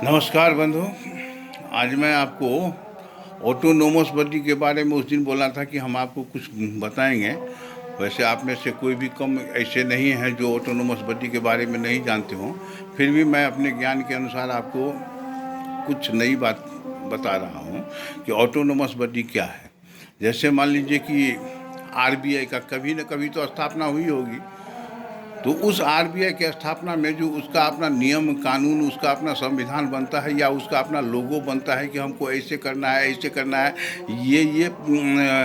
नमस्कार बंधु। आज मैं आपको ऑटोनोमस बडी के बारे में उस दिन बोला था कि हम आपको कुछ बताएंगे। वैसे आप में से कोई भी कम ऐसे नहीं हैं जो ऑटोनोमस बडी के बारे में नहीं जानते हों। फिर भी मैं अपने ज्ञान के अनुसार आपको कुछ नई बात बता रहा हूँ कि ऑटोनोमस बडी क्या है। जैसे मान लीजिए कि आरबीआई का कभी न कभी तो स्थापना हुई होगी, तो उस आरबीआई की स्थापना में जो उसका अपना नियम कानून, उसका अपना संविधान बनता है या उसका अपना लोगो बनता है कि हमको ऐसे करना है, ऐसे करना है, ये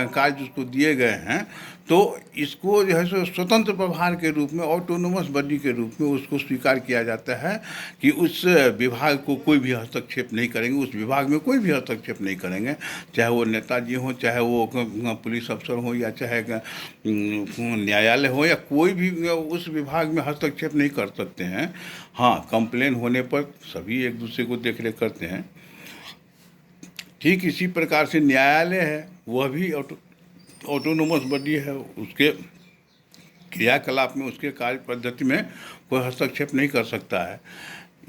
कार्य उसको दिए गए हैं, तो इसको जो है सो स्वतंत्र प्रभार के रूप में, ऑटोनोमस बॉडी के रूप में उसको स्वीकार किया जाता है कि उस विभाग को कोई भी हस्तक्षेप नहीं करेंगे, उस विभाग में कोई भी हस्तक्षेप नहीं करेंगे। चाहे वो नेताजी हों, चाहे वो पुलिस अफसर हों, या चाहे न्यायालय हो, या कोई भी उस विभाग में हस्तक्षेप नहीं कर सकते हैं। हाँ, कंप्लेन होने पर सभी एक दूसरे को देख रेख करते हैं। ठीक इसी प्रकार से न्यायालय है, वह भी ऑटोनोमस बॉडी है। उसके क्रियाकलाप में, उसके कार्य पद्धति में कोई हस्तक्षेप नहीं कर सकता है।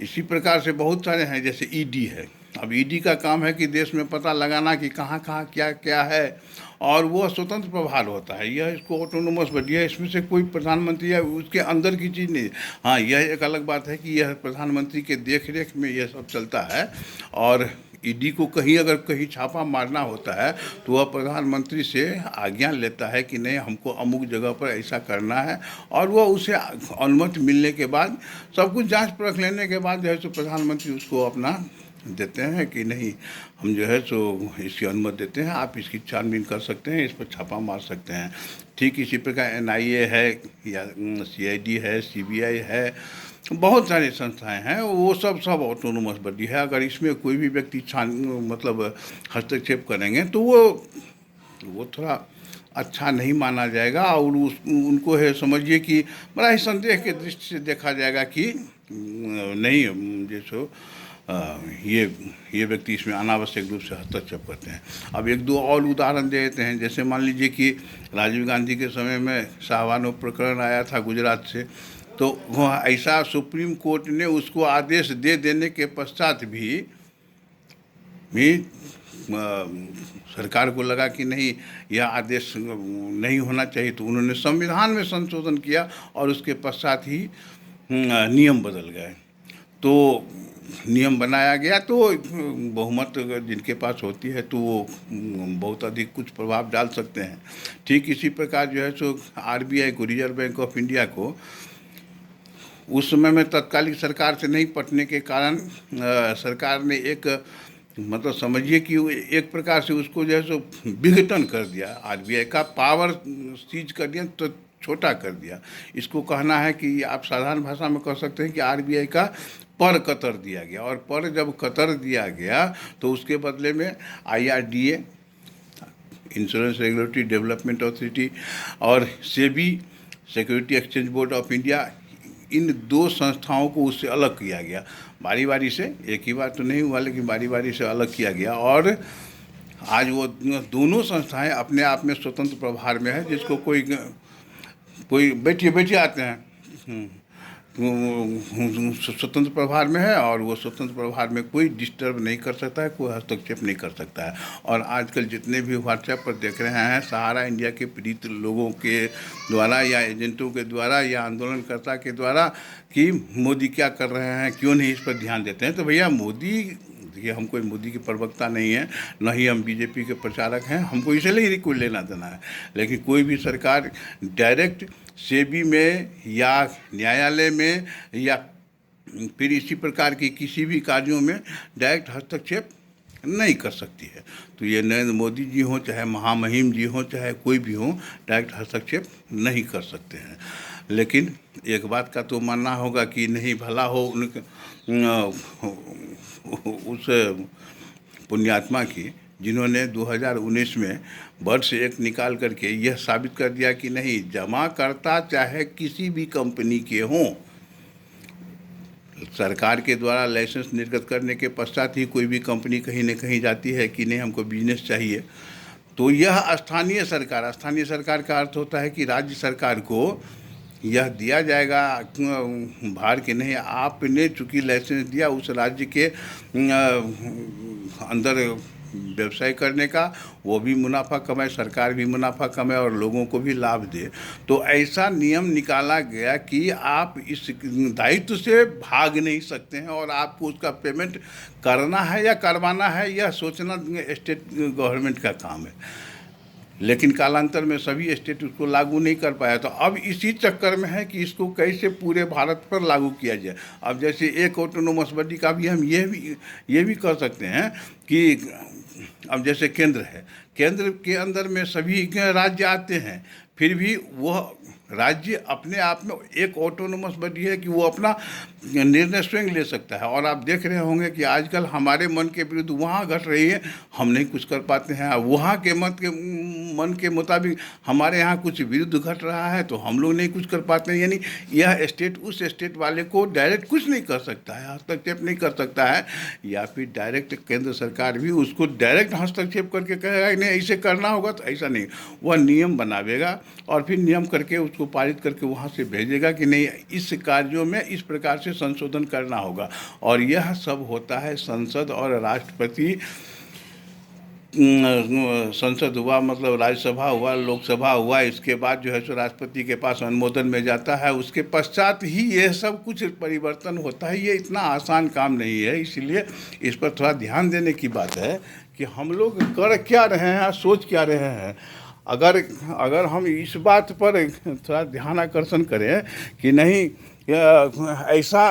इसी प्रकार से बहुत सारे हैं, जैसे ईडी है। अब ईडी का काम है कि देश में पता लगाना कि कहाँ कहाँ क्या क्या है, और वो स्वतंत्र प्रभार होता है। यह इसको ऑटोनोमस बॉडी है, इसमें से कोई प्रधानमंत्री या उसके अंदर की चीज़ नहीं। हाँ, यह एक अलग बात है कि यह प्रधानमंत्री के देख रेख में यह सब चलता है। और ईडी को कहीं अगर कहीं छापा मारना होता है तो वह प्रधानमंत्री से आज्ञा लेता है कि नहीं, हमको अमुक जगह पर ऐसा करना है, और वह उसे अनुमति मिलने के बाद, सब कुछ जांच परख लेने के बाद जो है सो प्रधानमंत्री उसको अपना देते हैं कि नहीं, हम जो है सो इसकी अनुमति देते हैं, आप इसकी छानबीन कर सकते हैं, इस पर छापा मार सकते हैं। ठीक इसी प्रकार एनआईए है, या सीआईडी है, सीबीआई है, बहुत सारी संस्थाएं हैं, वो सब ऑटोनोमस बॉडी है। अगर इसमें कोई भी व्यक्ति मतलब हस्तक्षेप करेंगे तो वो थोड़ा अच्छा नहीं माना जाएगा, और उनको है, समझिए कि बड़ा ही संदेह के दृष्टि से देखा जाएगा कि नहीं, जैसो ये व्यक्ति इसमें अनावश्यक रूप से हस्तक्षेप करते हैं। अब एक दो और उदाहरण दे देते हैं। जैसे मान लीजिए कि राजीव गांधी के समय में शाहबानो प्रकरण आया था गुजरात से, तो ऐसा सुप्रीम कोर्ट ने उसको आदेश दे देने के पश्चात भी सरकार को लगा कि नहीं, यह आदेश नहीं होना चाहिए, तो उन्होंने संविधान में संशोधन किया और उसके पश्चात ही नियम बदल गए। तो नियम बनाया गया, तो बहुमत जिनके पास होती है तो वो बहुत अधिक कुछ प्रभाव डाल सकते हैं। ठीक इसी प्रकार जो है सो आरबीआई को, रिजर्व बैंक ऑफ इंडिया को, उस समय में तत्कालिक सरकार से नहीं पटने के कारण सरकार ने एक, मतलब समझिए कि एक प्रकार से उसको जो है सो विघटन कर दिया, आरबीआई का पावर सीज कर दिया, तो छोटा कर दिया। इसको कहना है कि आप साधारण भाषा में कह सकते हैं कि आरबीआई का पर कतर दिया गया, और पर जब कतर दिया गया तो उसके बदले में IRDA, insurance regulatory development authority, और SEBI, security exchange board of India, इन दो संस्थाओं को उससे अलग किया गया। बारी बारी से, एक ही बार तो नहीं हुआ, लेकिन बारी बारी से अलग किया गया, और आज वो दोनों संस्थाएं अपने आप में स्वतंत्र प्रभार में है। जिसको कोई बैठिए आते हैं, स्वतंत्र प्रभार में है, और वो स्वतंत्र प्रभार में कोई डिस्टर्ब नहीं कर सकता है, कोई हस्तक्षेप नहीं कर सकता है। और आजकल जितने भी व्हाट्सएप पर देख रहे हैं, सहारा इंडिया के पीड़ित लोगों के द्वारा, या एजेंटों के द्वारा, या आंदोलनकर्ता के द्वारा, कि मोदी क्या कर रहे हैं, क्यों नहीं इस पर ध्यान देते हैं। तो भैया, मोदी, देखिए, हम कोई मोदी के प्रवक्ता नहीं हैं, न ही हम बीजेपी के प्रचारक हैं, हमको इसलिए ही कोई लेना देना है। लेकिन कोई भी सरकार डायरेक्ट सेबी में या न्यायालय में या फिर इसी प्रकार की किसी भी कार्यों में डायरेक्ट हस्तक्षेप नहीं कर सकती है। तो ये नरेंद्र मोदी जी हों, चाहे महामहिम जी हों, चाहे कोई भी हों, डायरेक्ट हस्तक्षेप नहीं कर सकते हैं। लेकिन एक बात का तो मानना होगा कि नहीं, भला हो उनके उस पुण्यात्मा की, जिन्होंने 2019 में वर्ष एक निकाल करके यह साबित कर दिया कि नहीं, जमाकर्ता चाहे किसी भी कंपनी के हों, सरकार के द्वारा लाइसेंस निर्गत करने के पश्चात ही कोई भी कंपनी कहीं न कहीं जाती है कि नहीं, हमको बिजनेस चाहिए। तो यह स्थानीय सरकार का अर्थ होता है कि राज्य सरकार को यह दिया जाएगा बाहर के नहीं, आपने चूंकि लाइसेंस दिया उस राज्य के अंदर व्यवसाय करने का, वो भी मुनाफा कमाए, सरकार भी मुनाफा कमाए और लोगों को भी लाभ दे। तो ऐसा नियम निकाला गया कि आप इस दायित्व से भाग नहीं सकते हैं और आपको उसका पेमेंट करना है या करवाना है, यह सोचना स्टेट गवर्नमेंट का काम है। लेकिन कालांतर में सभी स्टेट उसको लागू नहीं कर पाया, तो अब इसी चक्कर में है कि इसको कैसे पूरे भारत पर लागू किया जाए। अब जैसे एक ऑटोनोमस बॉडी का भी हम ये भी कर सकते हैं कि अब जैसे केंद्र है, केंद्र के अंदर में सभी राज्य आते हैं, फिर भी वह राज्य अपने आप में एक ऑटोनोमस बॉडी है कि वो अपना निर्णय स्वयं ले सकता है। और आप देख रहे होंगे कि आजकल हमारे मन के विरुद्ध वहाँ घट रही है, हम नहीं कुछ कर पाते हैं। वहाँ के मन के मुताबिक हमारे यहाँ कुछ विरुद्ध घट रहा है तो हम लोग नहीं कुछ कर पाते हैं। यानी यह स्टेट उस स्टेट वाले को डायरेक्ट कुछ नहीं कर सकता है, हस्तक्षेप नहीं कर सकता है, या फिर डायरेक्ट केंद्र सरकार भी उसको डायरेक्ट हस्तक्षेप करके कहेगा कि नहीं ऐसे करना होगा, तो ऐसा नहीं। वह नियम बनावेगा और फिर नियम करके उसको पारित करके वहाँ से भेजेगा कि नहीं इस कार्यों में इस प्रकार से संशोधन करना होगा। और यह सब होता है संसद और राष्ट्रपति, संसद हुआ मतलब राज्यसभा हुआ, लोकसभा हुआ, इसके बाद जो है सो राष्ट्रपति के पास अनुमोदन में जाता है, उसके पश्चात ही यह सब कुछ परिवर्तन होता है। ये इतना आसान काम नहीं है, इसलिए इस पर थोड़ा ध्यान देने की बात है कि हम लोग कर क्या रहे हैं, सोच क्या रहे हैं। अगर हम इस बात पर थोड़ा ध्यान आकर्षण करें कि नहीं ऐसा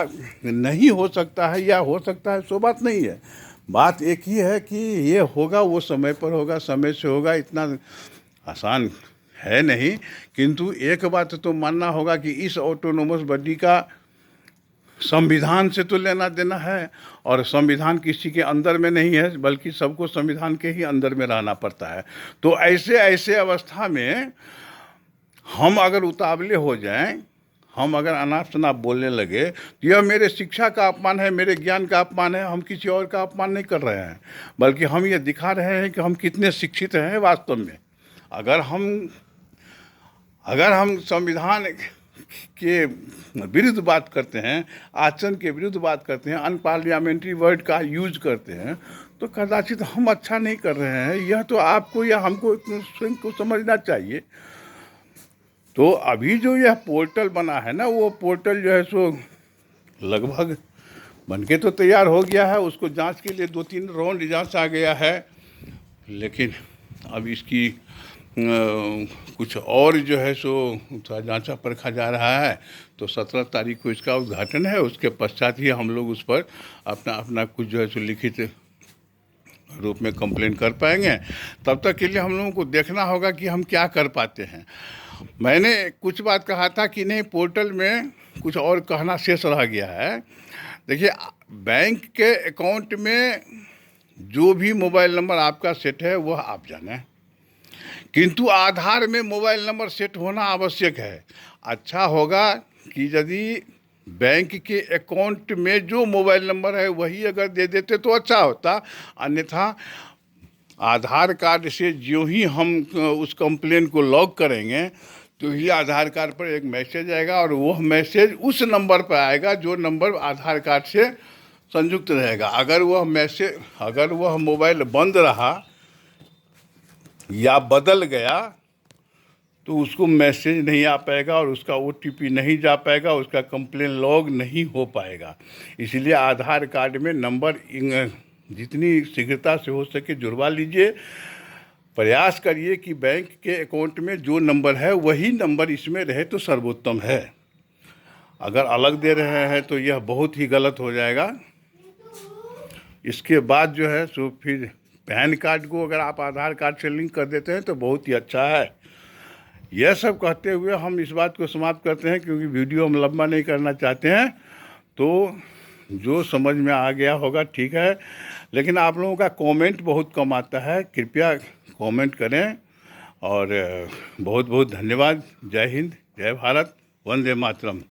नहीं हो सकता है या हो सकता है, सो बात नहीं है। बात एक ही है कि ये होगा, वो समय पर होगा, समय से होगा, इतना आसान है नहीं। किंतु एक बात तो मानना होगा कि इस ऑटोनोमस बॉडी का संविधान से तो लेना देना है, और संविधान किसी के अंदर में नहीं है, बल्कि सबको संविधान के ही अंदर में रहना पड़ता है। तो ऐसे अवस्था में हम अगर उतावले हो जाएं, हम अगर अनाप शनाप बोलने लगे, तो यह मेरे शिक्षा का अपमान है, मेरे ज्ञान का अपमान है। हम किसी और का अपमान नहीं कर रहे हैं, बल्कि हम ये दिखा रहे हैं कि हम कितने शिक्षित हैं वास्तव में। अगर हम संविधान के विरुद्ध बात करते हैं, आचरण के विरुद्ध बात करते हैं, अनपार्लियामेंट्री वर्ड का यूज करते हैं, तो कदाचित हम अच्छा नहीं कर रहे हैं। यह तो आपको या हमको स्वयं को समझना चाहिए। तो अभी जो यह पोर्टल बना है ना, वो पोर्टल जो है सो लगभग बनके तो तैयार हो गया है। उसको जांच के लिए 2-3 राउंड जांच आ गया है, लेकिन अब इसकी कुछ और जो है सो थोड़ा जांचा परखा जा रहा है। तो 17 तारीख को इसका उद्घाटन है, उसके पश्चात ही हम लोग उस पर अपना कुछ जो है सो लिखित रूप में कंप्लेन कर पाएंगे। तब तक के लिए हम लोगों को देखना होगा कि हम क्या कर पाते हैं। मैंने कुछ बात कहा था कि नहीं, पोर्टल में कुछ और कहना शेष रह गया है। देखिए, बैंक के अकाउंट में जो भी मोबाइल नंबर आपका सेट है वह आप जानें, किंतु आधार में मोबाइल नंबर सेट होना आवश्यक है। अच्छा होगा कि यदि बैंक के अकाउंट में जो मोबाइल नंबर है वही अगर दे देते तो अच्छा होता। अन्यथा आधार कार्ड से जो ही हम उस कंप्लेन को लॉग करेंगे तो ही आधार कार्ड पर एक मैसेज आएगा, और वह मैसेज उस नंबर पर आएगा जो नंबर आधार कार्ड से संयुक्त रहेगा। अगर वह मोबाइल बंद रहा या बदल गया तो उसको मैसेज नहीं आ पाएगा और उसका OTP नहीं जा पाएगा, उसका कंप्लेन लॉग नहीं हो पाएगा। इसलिए आधार कार्ड में नंबर जितनी शीघ्रता से हो सके जुड़वा लीजिए। प्रयास करिए कि बैंक के अकाउंट में जो नंबर है वही नंबर इसमें रहे तो सर्वोत्तम है। अगर अलग दे रहे हैं तो यह बहुत ही गलत हो जाएगा। इसके बाद जो है सो फिर पैन कार्ड को अगर आप आधार कार्ड से लिंक कर देते हैं तो बहुत ही अच्छा है। यह सब कहते हुए हम इस बात को समाप्त करते हैं, क्योंकि वीडियो हम लंबा नहीं करना चाहते हैं। तो जो समझ में आ गया होगा ठीक है, लेकिन आप लोगों का कमेंट बहुत कम आता है, कृपया कमेंट करें। और बहुत बहुत धन्यवाद। जय हिंद, जय भारत, वंदे मातरम।